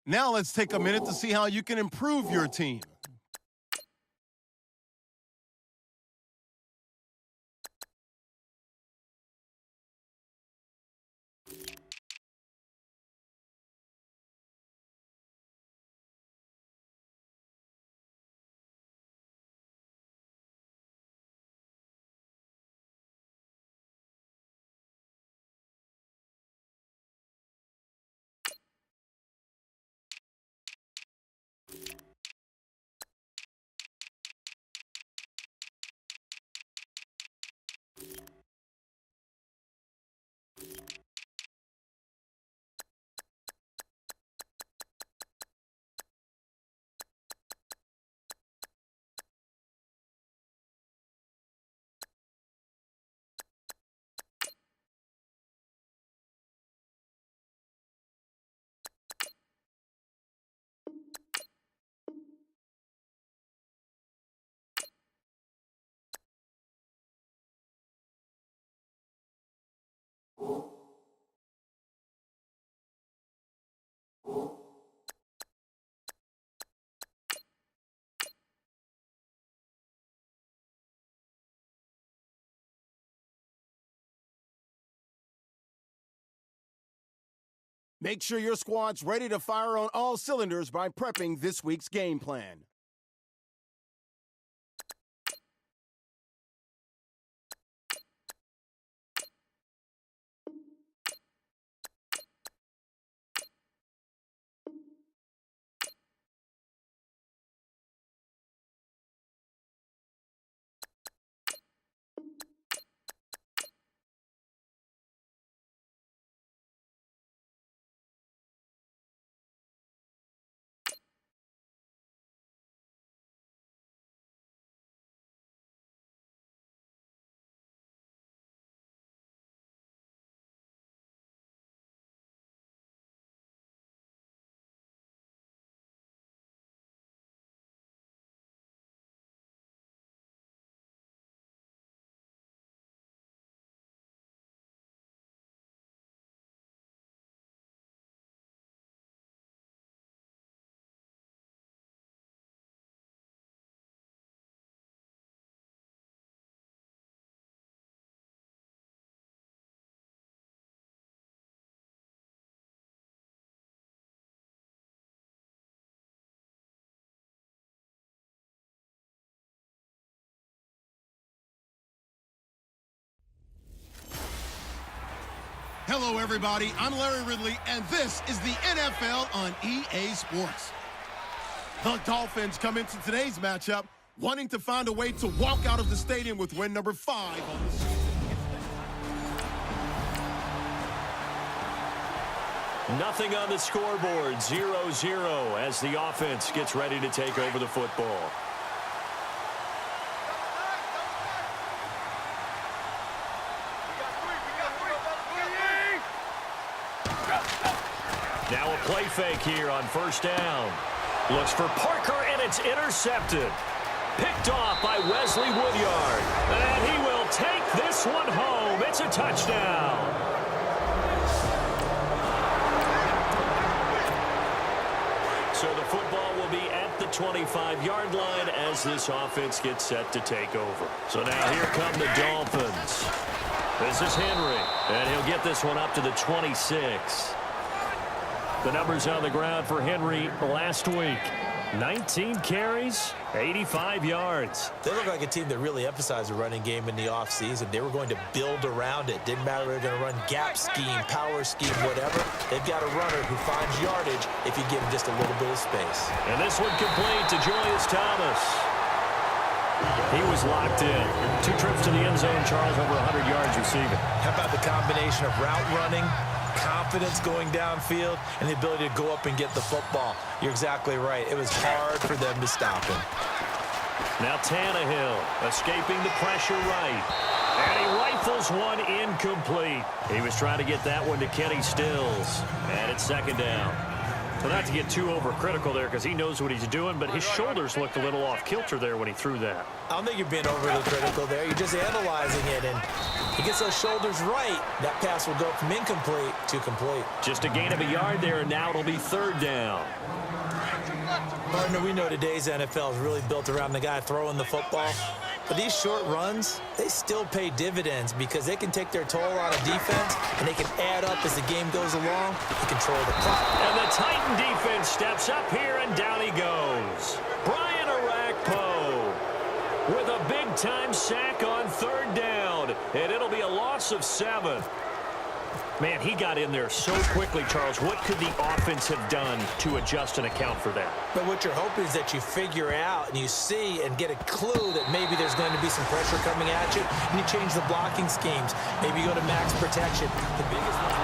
Now let's take a minute to see how you can improve your team. Make sure your squad's ready to fire on all cylinders by prepping this week's game plan. Hello, everybody. I'm Larry Ridley, and this is the NFL on EA Sports. The Dolphins come into today's matchup wanting to find a way to walk out of the stadium with win number 5 on the season. Nothing on the scoreboard, 0-0 as the offense gets ready to take over the football. Now a play fake here on first down. Looks for Parker, and it's intercepted. Picked off by Wesley Woodyard. And he will take this one home. It's a touchdown. So the football will be at the 25-yard line as this offense gets set to take over. So now here come the Dolphins. This is Henry, and he'll get this one up to the 26. The numbers on the ground for Henry last week. 19 carries, 85 yards. They look like a team that really emphasized the running game in the offseason. They were going to build around it. Didn't matter if they're going to run gap scheme, power scheme, whatever. They've got a runner who finds yardage if you give him just a little bit of space. And this one complete to Julius Thomas. He was locked in. 2 trips to the end zone, Charles, over 100 yards receiving. How about the combination of route running, confidence going downfield, and the ability to go up and get the football? You're exactly right. It was hard for them to stop him. Now Tannehill escaping the pressure right. And he rifles one incomplete. He was trying to get that one to Kenny Stills. And it's second down. Well, not to get too overcritical there because he knows what he's doing, but his shoulders looked a little off kilter there when he threw that. I don't think you're being overly critical there. You're just analyzing it, and he gets those shoulders right. That pass will go from incomplete to complete. Just a gain of a yard there, and now it'll be third down. Partner, we know today's NFL is really built around the guy throwing the football. But these short runs, they still pay dividends because they can take their toll on a defense, and they can add up as the game goes along and control the clock. And the Titan defense steps up here, and down he goes. Brian Orakpo with a big-time sack on third down, and it'll be a loss of 7. Man, he got in there so quickly, Charles. What could the offense have done to adjust and account for that? But what you're hoping is that you figure out and you see and get a clue that maybe there's going to be some pressure coming at you, and you change the blocking schemes. Maybe you go to max protection. The biggest one.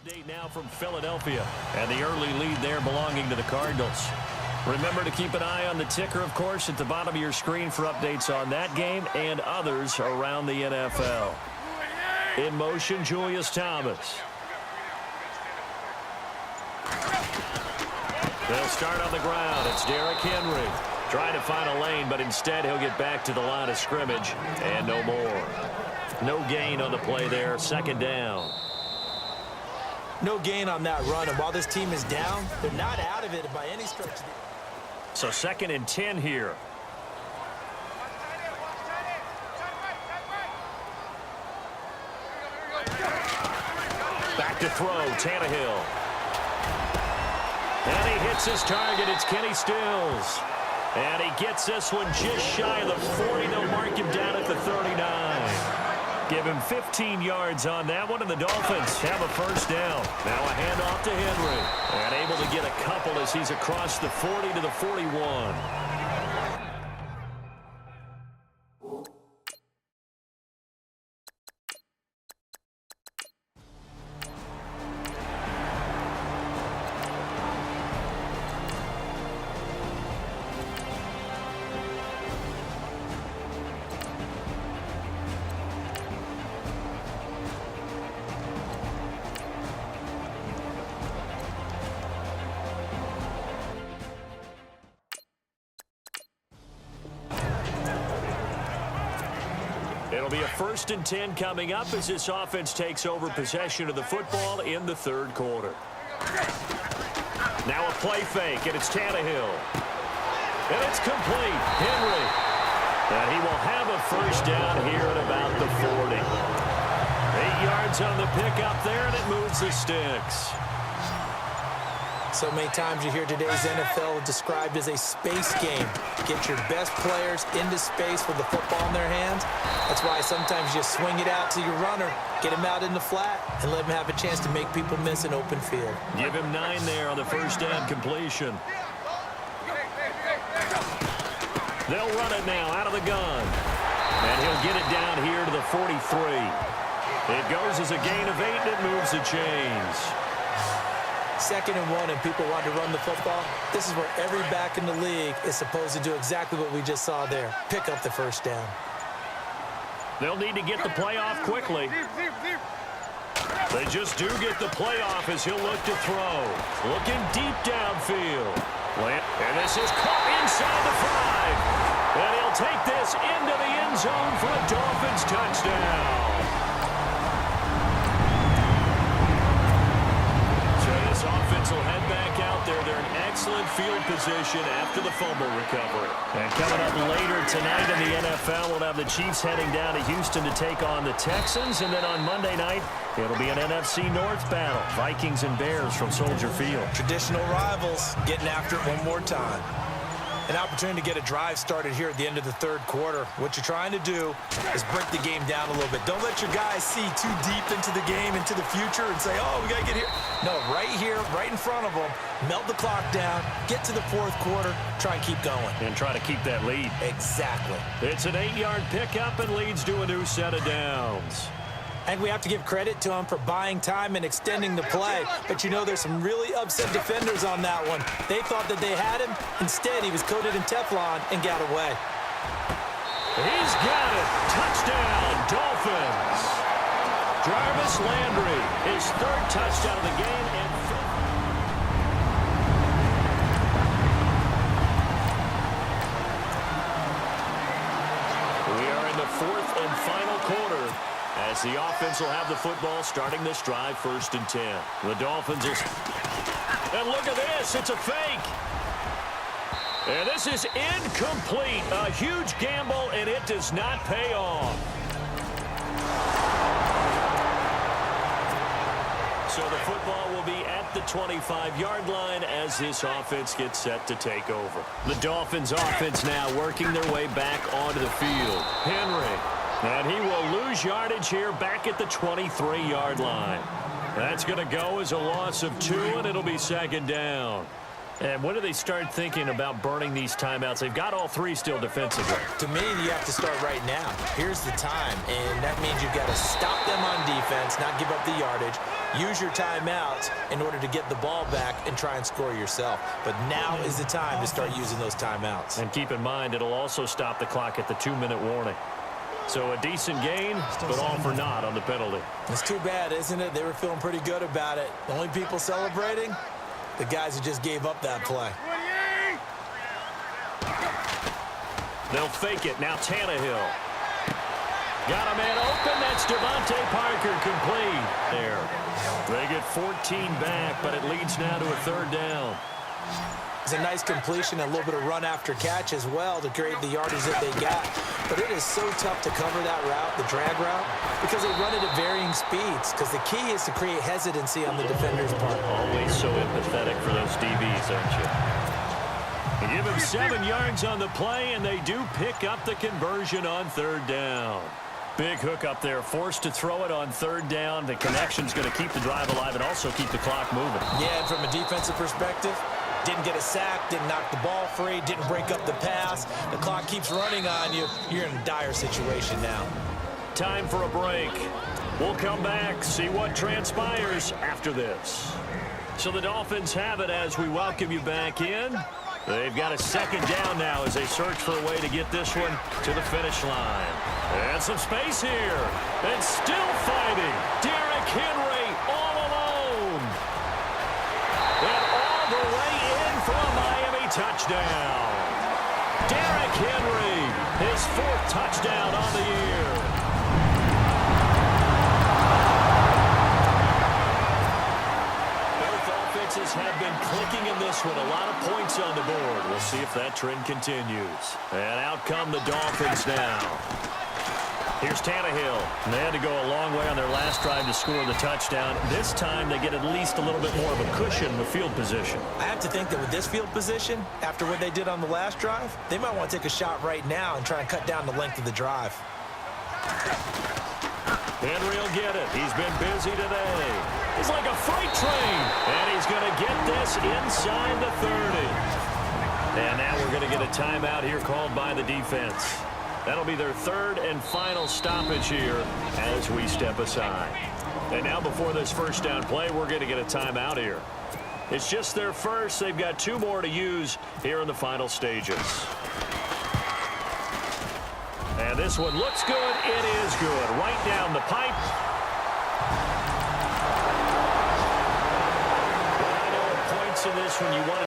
Update now from Philadelphia, and the early lead there belonging to the Cardinals. Remember to keep an eye on the ticker, of course, at the bottom of your screen for updates on that game and others around the NFL. In motion, Julius Thomas. They'll start on the ground. It's Derrick Henry trying to find a lane, but instead he'll get back to the line of scrimmage and no more. No gain on the play there. Second down. No gain on that run, and while this team is down, they're not out of it by any stretch. So 2nd and 10 here. Back to throw, Tannehill. And he hits his target. It's Kenny Stills. And he gets this one just shy of the 40. They'll mark him down at the 39. Give him 15 yards on that one, and the Dolphins have a first down. Now a handoff to Henry. And able to get a couple as he's across the 40 to the 41. It'll be a 1st and 10 coming up as this offense takes over possession of the football in the third quarter. Now a play fake, and it's Tannehill. And it's complete. Henry. And he will have a first down here at about the 40. 8 yards on the pickup there, and it moves the sticks. So many times you hear today's NFL described as a space game. Get your best players into space with the football in their hands. That's why sometimes you swing it out to your runner, get him out in the flat, and let him have a chance to make people miss an open field. Give him 9 there on the first down completion. They'll run it now out of the gun. And he'll get it down here to the 43. It goes as a gain of 8, and it moves the chains. 2nd and 1, and people want to run the football. This is where every back in the league is supposed to do exactly what we just saw there. Pick up the first down. They'll need to get the play off quickly. They just do get the play off as he'll look to throw. Looking deep downfield. And this is caught inside the 5. And he'll take this into the end zone for a Dolphins touchdown. Offense will head back out there. They're in excellent field position after the fumble recovery. And coming up later tonight in the NFL, we'll have the Chiefs heading down to Houston to take on the Texans. And then on Monday night, it'll be an NFC North battle. Vikings and Bears from Soldier Field. Traditional rivals getting after it one more time. An opportunity to get a drive started here at the end of the third quarter. What you're trying to do is break the game down a little bit. Don't let your guys see too deep into the game, into the future, and say, oh, we got to get here. No, right here, right in front of them, melt the clock down, get to the fourth quarter, try and keep going. And try to keep that lead. Exactly. It's an 8-yard pickup and leads to a new set of downs. I think we have to give credit to him for buying time and extending the play. But you know, there's some really upset defenders on that one. They thought that they had him. Instead, he was coated in Teflon and got away. He's got it. Touchdown, Dolphins. Jarvis Landry, his third touchdown of the game and fifth. We are in the fourth and final quarter as the offense will have the football starting this drive, 1st and 10. The Dolphins will... And look at this. It's a fake. And this is incomplete. A huge gamble, and it does not pay off. So the football will be at the 25-yard line as this offense gets set to take over. The Dolphins offense now working their way back onto the field. Henry, and he will lose yardage here back at the 23-yard line. That's going to go as a loss of 2, and it'll be 2nd down. And when do they start thinking about burning these timeouts? They've got all 3 still defensively. To me, you have to start right now. Here's the time, and that means you've got to stop them on defense, not give up the yardage, use your timeouts in order to get the ball back and try and score yourself. But now is the time to start using those timeouts. And keep in mind, it'll also stop the clock at the 2-minute warning. So a decent gain, but all for naught on the penalty. It's too bad, isn't it? They were feeling pretty good about it. The only people celebrating, the guys who just gave up that play. They'll fake it. Now Tannehill. Got a man open. That's Devontae Parker complete. There. They get 14 back, but it leads now to a 3rd down. It's a nice completion, a little bit of run after catch as well to create the yardage that they got. But it is so tough to cover that route, the drag route, because they run it at varying speeds. Because the key is to create hesitancy on the defender's part. Always so empathetic for those DBs, aren't you? They give him 7 yards on the play, and they do pick up the conversion on 3rd down. Big hook up there, forced to throw it on 3rd down. The connection's going to keep the drive alive and also keep the clock moving. Yeah, and from a defensive perspective, didn't get a sack, didn't knock the ball free, didn't break up the pass. The clock keeps running on you. You're in a dire situation now. Time for a break. We'll come back, see what transpires after this. So the Dolphins have it as we welcome you back in. They've got a 2nd down now as they search for a way to get this one to the finish line. And some space here. And still fighting. Derrick Henry all alone. And all the way in for a Miami touchdown. Derrick Henry, his 4th touchdown on the year. Have been clicking in this one. A lot of points on the board. We'll see if that trend continues. And out come the Dolphins now. Here's Tannehill. And they had to go a long way on their last drive to score the touchdown. This time they get at least a little bit more of a cushion with field position. I have to think that with this field position, after what they did on the last drive, they might want to take a shot right now and try and cut down the length of the drive. Henry will get it. He's been busy today. It's like a freight train. And he's going to get this inside the 30. And now we're going to get a timeout here called by the defense. That'll be their 3rd and final stoppage here as we step aside. And now before this 1st down play, we're going to get a timeout here. It's just their first. They've got 2 more to use here in the final stages. And this one looks good. It is good. Right down the pipe. Well, I know at points in this when you want to